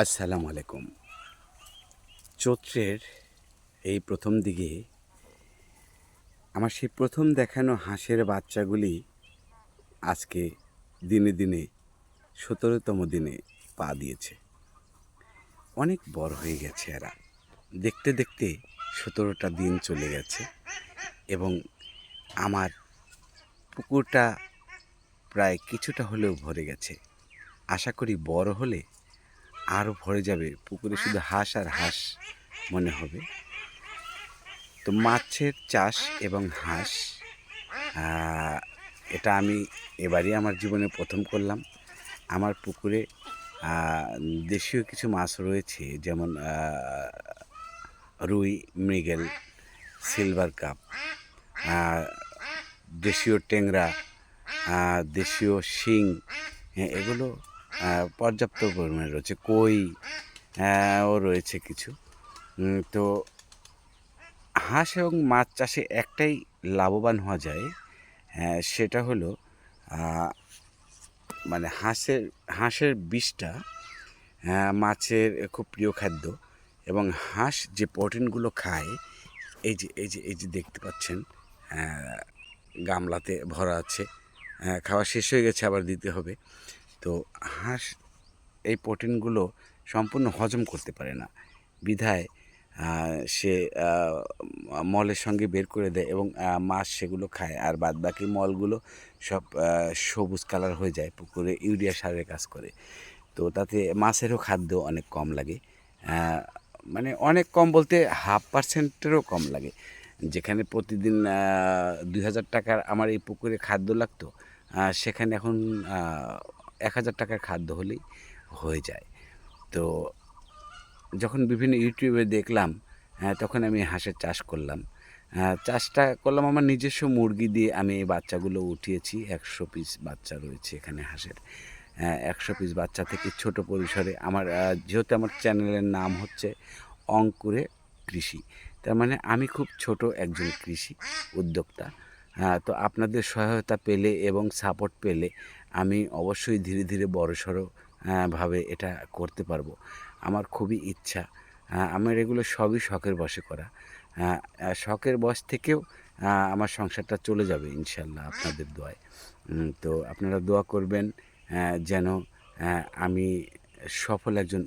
আসসালামু আলাইকুম। চৈত্রের এই প্রথম দিকে আমার সেই প্রথম দেখানো হাঁসের বাচ্চাগুলি আজকে দিনে দিনে ১৭তম দিনে পা দিয়েছে। অনেক বড় হয়ে গেছে এরা। দেখতে দেখতে ১৭টা দিন চলে গেছে এবং আমার পুকুরটা প্রায় কিছুটা হলেও ভরে গেছে। আশা করি বড় হলে আরও ভরে যাবে, পুকুরে শুধু হাঁস আর হাঁস মনে হবে। তো মাছের চাষ এবং হাঁস এটা আমি এবারই আমার জীবনে প্রথম করলাম। আমার পুকুরে দেশীয় কিছু মাছ রয়েছে, যেমন রুই, মৃগেল, সিলভার কাপ, দেশীয় ট্যাংরা, দেশীয় শিং, এগুলো পর্যাপ্ত পরিমাণে রয়েছে। কই ও রয়েছে কিছু। তো হাঁস এবং মাছ চাষে একটাই লাভবান হওয়া যায়, সেটা হলো মানে হাঁসের বিষটা মাছের খুব প্রিয় খাদ্য। এবং হাঁস যে প্রোটিনগুলো খায়, এই যে দেখতে পাচ্ছেন, গামলাতে ভরা আছে, খাওয়া শেষ হয়ে গেছে, আবার দিতে হবে। তো হাঁস এই প্রোটিনগুলো সম্পূর্ণ হজম করতে পারে না, বিধায় সে মলের সঙ্গে বের করে দেয় এবং মাছ সেগুলো খায়, আর বাদবাকি মলগুলো সব সবুজ কালার হয়ে যায়, পুকুরে ইউরিয়া সারের কাজ করে। তো তাতে মাছেরও খাদ্য অনেক কম লাগে, মানে অনেক কম বলতে 0.5%-এরও কম লাগে। যেখানে প্রতিদিন ২,০০০ টাকার আমার এই পুকুরে খাদ্য লাগতো, সেখানে এখন ১,০০০ টাকার খাদ্য হলেই হয়ে যায়। তো যখন বিভিন্ন ইউটিউবে দেখলাম, তখন আমি হাঁসের চাষ করলাম। চাষটা করলাম আমার নিজস্ব মুরগি দিয়ে। আমি এই বাচ্চাগুলো উঠিয়েছি। ১০০ পিস বাচ্চা রয়েছে এখানে হাঁসের। ১০০ পিস বাচ্চা থেকে ছোট পরিসরে আমার, যেহেতু আমার চ্যানেলের নাম হচ্ছে অঙ্কুরে কৃষি, তার মানে আমি খুব ছোট একজন কৃষি উদ্যোক্তা। তো আপনাদের সহায়তা পেলে এবং সাপোর্ট পেলে আমি অবশ্যই ধীরে ধীরে বড়সড় ভাবে এটা করতে পারবো। আমার খুবই ইচ্ছা। আমার এগুলো সবই শখের বশে করা। শখের বশ থেকেও আমার সংসারটা চলে যাবে ইনশাল্লাহ আপনাদের দোয়ায়। তো আপনারা দোয়া করবেন যেন আমি সফল একজন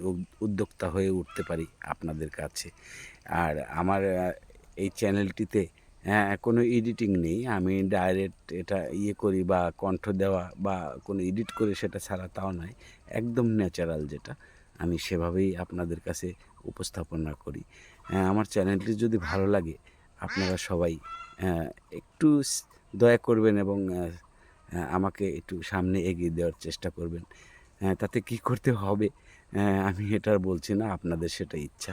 উদ্যোক্তা হয়ে উঠতে পারি আপনাদের কাছে। আর আমার এই চ্যানেলটিতে কোনো এডিটিং নেই। আমি ডাইরেক্ট এটা করি, বা কণ্ঠ দেওয়া বা কোনো এডিট করে সেটা ছাড়া, তাও নয়। একদম ন্যাচারাল যেটা, আমি সেভাবেই আপনাদের কাছে উপস্থাপনা করি। আমার চ্যানেলটি যদি ভালো লাগে, আপনারা সবাই একটু দয়া করবেন এবং আমাকে একটু সামনে এগিয়ে দেওয়ার চেষ্টা করবেন। তাতে কি করতে হবে আমি এটা আর বলছি না, আপনাদের সেটা ইচ্ছা।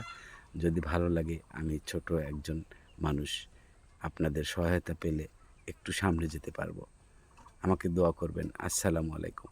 যদি ভালো লাগে, আমি ছোট একজন মানুষ, আপনাদের সহায়তা পেলে একটু সামনে যেতে পারবো। আমাকে দোয়া করবেন। আসসালামু আলাইকুম।